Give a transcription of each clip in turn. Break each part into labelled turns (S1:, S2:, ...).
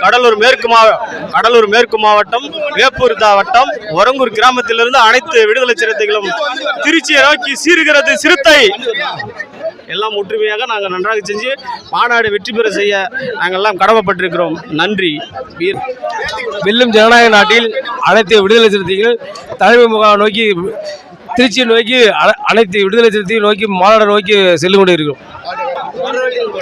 S1: கடலூர் மேற்கு மாவட்டம் வேப்பூர் வட்டம் ஒரங்கூர் கிராமத்திலிருந்து அனைத்து விடுதலை சிறுத்தைகளும் திருச்சியை நோக்கி சீருகிறது சிறுத்தை எல்லாம் ஒற்றுமையாக நாங்கள் நன்றாக செஞ்சு மாநாடு வெற்றி பெற செய்ய நாங்கள் எல்லாம் கடமைப்பட்டிருக்கிறோம். நன்றி.
S2: வெல்லும் ஜனநாயக நாட்டில் அனைத்து விடுதலை சிறுத்தைகள் தலைமை முகாம் நோக்கி திருச்சியை நோக்கி அனைத்து விடுதலை சிறுத்தைகள் நோக்கி மாநாடு நோக்கி செல்லு கொண்டு இருக்கிறோம்.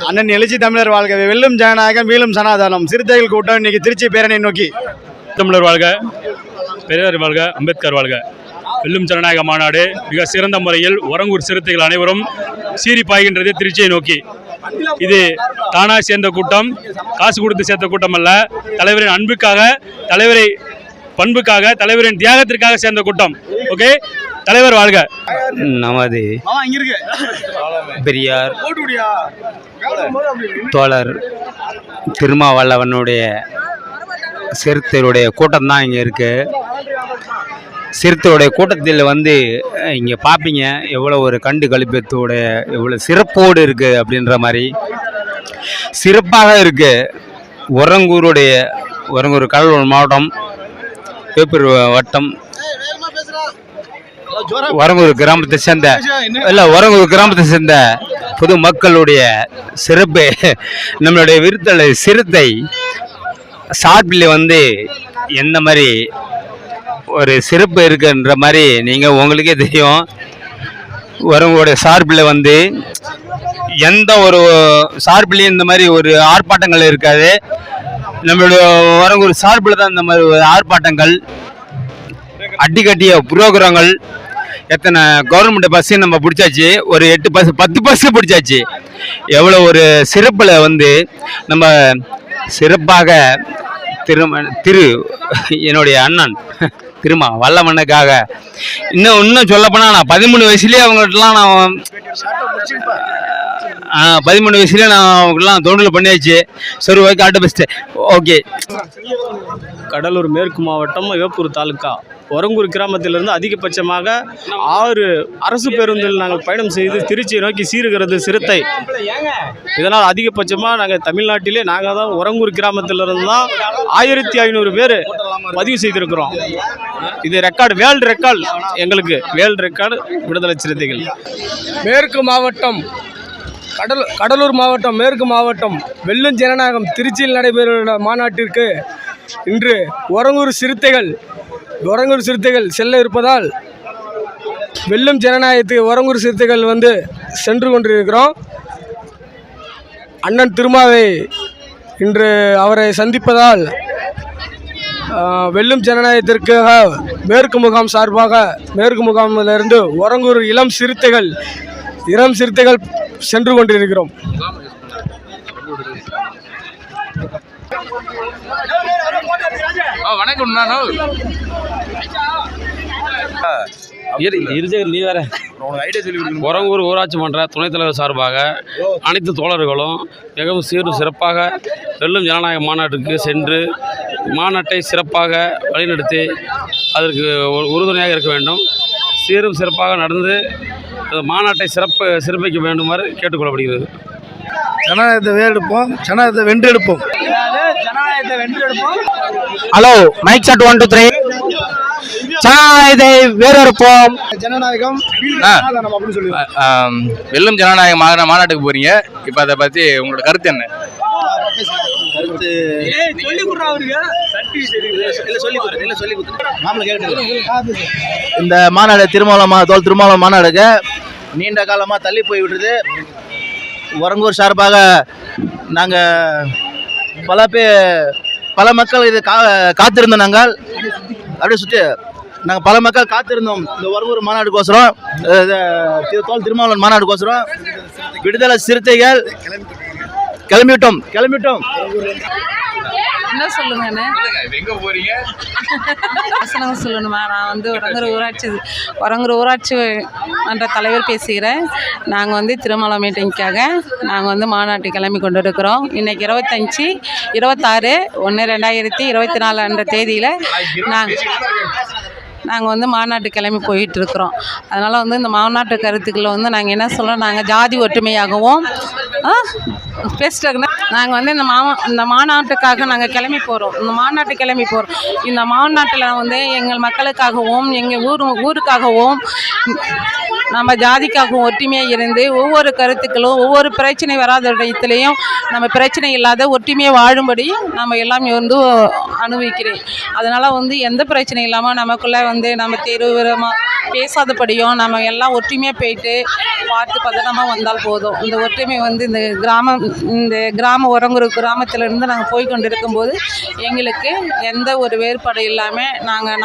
S1: அண்ணன் எழுச்சி தமிழர் வாழ்க, வெல்லும் ஜனநாயகம் மீளும் சனாதனம். சிறுத்தைகள் கூட்டம் இன்னைக்கு திருச்சி பேரணி நோக்கி.
S3: தமிழர் வாழ்க, பெரியார் வாழ்க, அம்பேத்கர் வாழ்க. வெல்லும் ஜனநாயக மாநாடு மிக சிறந்த முறையில் ஒரங்கூர் சிறுத்தைகள் அனைவரும் சீறி பாய்கின்றது திருச்சியை நோக்கி. இது தானா சேர்ந்த கூட்டம், காசு கொடுத்து சேர்ந்த கூட்டம் அல்ல. தலைவரின் அன்புக்காக, தலைவரை பண்புக்காக, தலைவரின் தியாகத்திற்காக சேர்ந்த கூட்டம். ஓகே, தலைவர் வாழ்க.
S2: நமது பெரியார் தோழர் திருமாவளவனுடைய சிறுத்தையுடைய கூட்டம் தான் இங்கே இருக்குது. சிறுத்தையுடைய கூட்டத்தில் இங்கே பார்ப்பீங்க எவ்வளோ ஒரு கண்டு கழிப்பத்தோடைய எவ்வளோ சிறப்போடு இருக்குது அப்படின்ற மாதிரி சிறப்பாக இருக்குது. ஒரங்கூர் கடலூர் மாவட்டம் வேப்பூர் வட்டம் ஒரங்கூர் கிராமத்தை சேர்ந்த பொது மக்களுடைய சிறப்பு நம்மளுடைய விருத்தலை சிறுத்தை சார்பில் எந்த மாதிரி ஒரு சிறப்பு இருக்குன்ற மாதிரி நீங்கள் உங்களுக்கே தெரியும். ஒரங்கூருடைய சார்பில் எந்த ஒரு சார்பிலையும் இந்த மாதிரி ஒரு ஆர்ப்பாட்டங்கள் இருக்காது. நம்மளுடைய ஒரங்கூர் சார்பில் தான் இந்த மாதிரி ஒரு ஆர்ப்பாட்டங்கள், அடிக்கட்டிய புரோகிராங்கள். எத்தனை கவர்மெண்ட் பஸ்ஸு நம்ம பிடிச்சாச்சு, ஒரு 8 பஸ் 10 பஸ்ஸு பிடிச்சாச்சு. எவ்வளோ ஒரு சிறப்பில் நம்ம சிறப்பாக என்னுடைய அண்ணன் திருமா வல்லமண்ணுக்காக இன்னும் சொல்லப்போனால் நான் 13 வயசுலேயே அவங்ககிட்டலாம் நான் 13 வயசுலேயே நான் அவங்களாம் தோண்டல் பண்ணியாச்சு. சரி, okay, auto best. Okay.
S1: Cuddalore மேற்கு மாவட்டம் வேப்பூர் தாலுக்கா ஒரங்கூர் கிராமத்திலிருந்து அதிகபட்சமாக 6 அரசு பேருந்தில் நாங்கள் பயணம் செய்து திருச்சியை நோக்கி சீருகிறது சிறுத்தை. இதனால் அதிகபட்சமாக நாங்கள் தமிழ்நாட்டிலே நாங்கள் தான் ஒரங்கூர் கிராமத்திலிருந்து தான் 1500 பேர் பதிவு செய்திருக்கிறோம். இது ரெக்கார்டு, வேர்ல்டு ரெக்கார்டு, எங்களுக்கு வேர்ல்டு ரெக்கார்டு விடுதலை சிறுத்தைகள்.
S2: மேற்கு மாவட்டம் கடலூர் மாவட்டம் மேற்கு மாவட்டம் வெல்லும் ஜனநாயகம் திருச்சியில் நடைபெறும் மாநாட்டிற்கு இன்று ஒரங்கூர் சிறுத்தைகள் செல்ல இருப்பதால் வெல்லும் ஜனநாயகத்துக்கு ஒரங்கூர் சிறுத்தைகள் சென்று கொண்டிருக்கிறோம். அண்ணன் திருமாவை இன்று அவரை சந்திப்பதால் வெல்லும் ஜனநாயகத்திற்காக மேற்கு முகாம் சார்பாக மேற்கு முகாமிலிருந்து ஒரங்கூர் இளம் சிறுத்தைகள் சென்று கொண்டிருக்கிறோம்.
S4: வணக்கம்.
S2: நீ வேற ஒரங்கூர் ஊராட்சி மன்ற துணைத் தலைவர் சார்பாக அனைத்து தோழர்களும் மிகவும் சிறப்பாக வெல்லும் ஜனநாயக மாநாட்டுக்கு சென்று மாநாட்டை சிறப்பாக வழிநடத்தி அதற்கு உறுதுணையாக இருக்க வேண்டும். சீரும் சிறப்பாக நடந்து மாநாட்டை சிறப்பிக்க வேண்டுமாறு கேட்டுக்கொள்ளப்படுகிறது.
S1: ஜனநாயகத்தை வேறெடுப்போம், ஜனநாயகத்தை வென்றெடுப்போம்.
S2: Hello, mic shot 1 2 3. ஜனநாயகத்தை வேறெடுப்போம்.
S1: ஜனநாயகம்
S4: வெல்லும் ஜனநாயக மாநாட்டுக்கு போறீங்க. இப்போ அதை பற்றி உங்களோட கருத்து என்ன?
S5: இந்த மாநாடு திருமாவளவன் மாநாடுக்கு நீண்ட காலமாக தள்ளி போய் விடுறது. ஒரங்கூர் சார்பாக நாங்கள் பல மக்கள் இது காத்திருந்தோம். நாங்கள் அப்படியே சுற்றி நாங்கள் பல மக்கள் காத்திருந்தோம் இந்த ஒரங்கூர் மாநாடுக்கோசரம், திருமாவளவன் மாநாடுக்கோசரம். விடுதலை சிறுத்தைகள் கிளம்பிட்டோம் கிளம்பிட்டோம்.
S6: என்ன சொல்லுங்கண்ணே?
S4: எங்க போறீங்க?
S6: வசனம் சொல்லணுமா? நான் வந்து வரங்குற ஊராட்சி மன்ற தலைவர் பேசுகிறேன். நாங்கள் வந்து திருமலை மீட்டிங்காக நாங்கள் வந்து மாநாட்டு கிளம்பி கொண்டு இருக்கிறோம். இன்றைக்கி 26/1/2024 அன்ற தேதியில் நாங்கள் வந்து மாநாட்டு கிளம்பி போயிட்டுருக்குறோம். அதனால் வந்து இந்த மாநாட்டு கருத்துக்களை வந்து நாங்கள் என்ன சொல்கிறோம், நாங்கள் ஜாதி ஒற்றுமையாகவும் நாங்கள் வந்து இந்த மாநாட்டுக்காக நாங்கள் கிளம்பி போகிறோம். இந்த மாநாட்டில் வந்து எங்கள் மக்களுக்காகவும் எங்கள் ஊருக்காகவும் நம்ம ஜாதிக்காகவும் ஒற்றுமையாக இருந்து ஒவ்வொரு கருத்துக்களும் ஒவ்வொரு பிரச்சனை வராத இடத்துலையும் நம்ம பிரச்சனை இல்லாத ஒற்றுமையாக வாழும்படி நம்ம எல்லாமே வந்து அனுபவிக்கிறேன். அதனால் வந்து எந்த பிரச்சனை இல்லாமல் நமக்குள்ளே வந்து நம்ம தெருவிரமாக பேசாதபடியும் நம்ம எல்லாம் ஒற்றுமையாக போயிட்டு பார்த்து பதனமாக வந்தால் போதும். இந்த ஒற்றுமை வந்து இந்த கிராம உரங்குரு கிராமத்திலிருந்து நாங்கள் போய் கொண்டு இருக்கும்போது எங்களுக்கு எந்த ஒரு வேறுபாடு இல்லாமல் நாங்கள்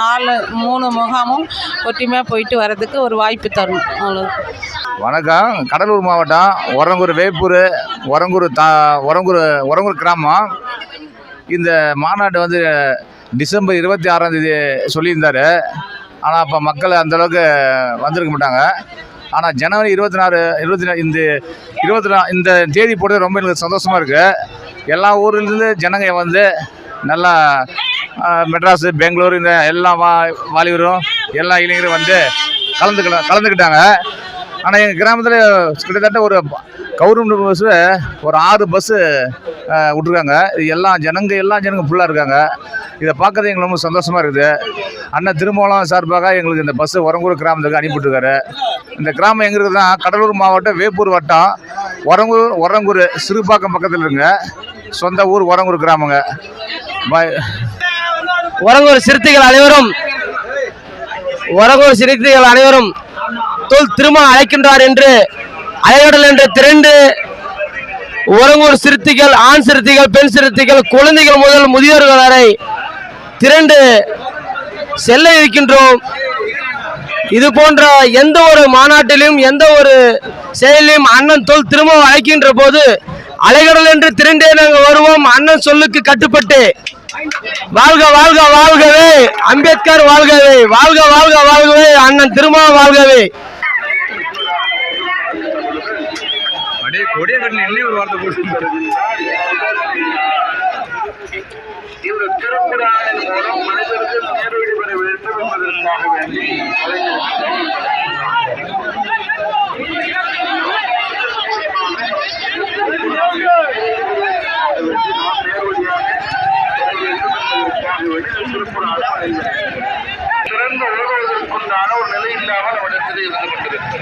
S6: 3 முகாமும் ஒற்றுமையாக போயிட்டு வர்றதுக்கு ஒரு வாய்ப்பு தரணும். அவ்வளோதான்.
S7: வணக்கம். கடலூர் மாவட்டம் ஒரங்கூர் கிராமம். இந்த மாநாடு வந்து டிசம்பர் 26 சொல்லியிருந்தார். ஆனால் அப்போ மக்கள் அந்தளவுக்கு வந்திருக்க மாட்டாங்க. ஆனால் ஜனவரி 24 இந்த தேதி போட்டு ரொம்ப எனக்கு சந்தோஷமாக இருக்குது. எல்லா ஊர்லேருந்து ஜனங்க வந்து நல்லா மெட்ராஸு, பெங்களூர், இந்த எல்லா வாலிபரும் எல்லா இளைஞரும் வந்து கலந்துக்கிட்டாங்க. ஆனால் எங்கள் கிராமத்தில் கிட்டத்தட்ட ஒரு கவர்மெண்ட் பஸ்ஸு ஒரு 6 பஸ்ஸு விட்ருக்காங்க. இது எல்லா ஜனங்க ஃபுல்லாக இருக்காங்க. இதை பார்க்கறது எங்களுக்கு ரொம்ப சந்தோஷமாக இருக்குது. அண்ணன் திருமலம் சார்பாக எங்களுக்கு இந்த பஸ்ஸு ஒரங்கூர் கிராமத்துக்கு அனுப்பிவிட்டுருக்காரு. இந்த கிராமம் எங்கே இருக்குதுன்னா கடலூர் மாவட்டம் வேப்பூர் வட்டம் ஒரங்கூர் சிறுபாக்கம் பக்கத்தில் இருங்க. சொந்த ஊர் ஒரங்கூர் கிராமங்க.
S8: ஒரங்கூர் சிறுத்தைகள் அனைவரும் திருமணம் அழைக்கின்றார் என்று அலைகடல் என்று திரண்டு ஒரங்கூர் சிறுத்தைகள், ஆண் சிறுத்தைகள், பெண் சிறுத்தைகள், குழந்தைகள் முதல் முதியோர்கள் வரை திரண்டு செல்ல இருக்கின்றோம். இது போன்ற எந்த ஒரு மாநாட்டிலும் எந்த ஒரு செயலிலும் அண்ணன் திருமணம் அழைக்கின்ற போது அலைகடல் என்று திரண்டே நாங்கள் வருவோம். அண்ணன் சொல்லுக்கு கட்டுப்பட்டு வாழ்க வாழ்க வாழ்கவே அம்பேத்கர் வாழ்கவே, வாழ்க வாழ்க வாழ்கவே அண்ணன் திருமணம் வாழ்கவே.
S9: இந்த திருக்குறளின் மூலம் மனிதருக்கு நேர்வழி பெற வேண்டும் என்பதற்காக வேண்டி சிறந்த உலகுவதற்குண்டான ஒரு நிலை இல்லாமல் நம்மிடத்தில் இருந்து கொண்டிருக்கிறது.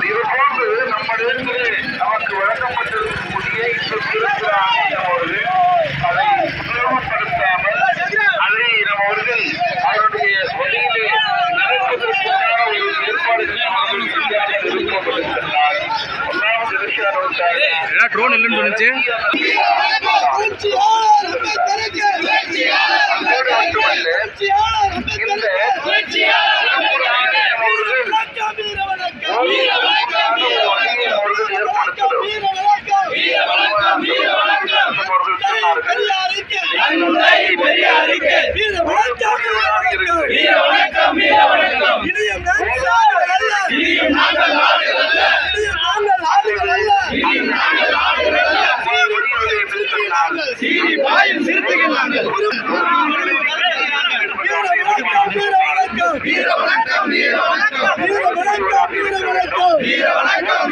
S9: இது போன்று நம்மிடத்திலே நமக்கு வழங்கப்பட்டிருக்கக்கூடிய இந்த திருக்குறள் அவர்கள் அதை உபயோகப்படுத்தாமல் அதை நம்மவர்கள் அவருடைய வழியிலே நடப்பதற்குண்டான ஒரு ஏற்பாடுகளை அவர்கள் செய்யாமல் இருக்கப்பட்டிருக்கிறார். ஒன்றாவது ட்ரோன் இல்லைன்னு சொல்லிச்சு. அதோடு மட்டுமல்ல, இந்த
S10: வீர வணக்கம்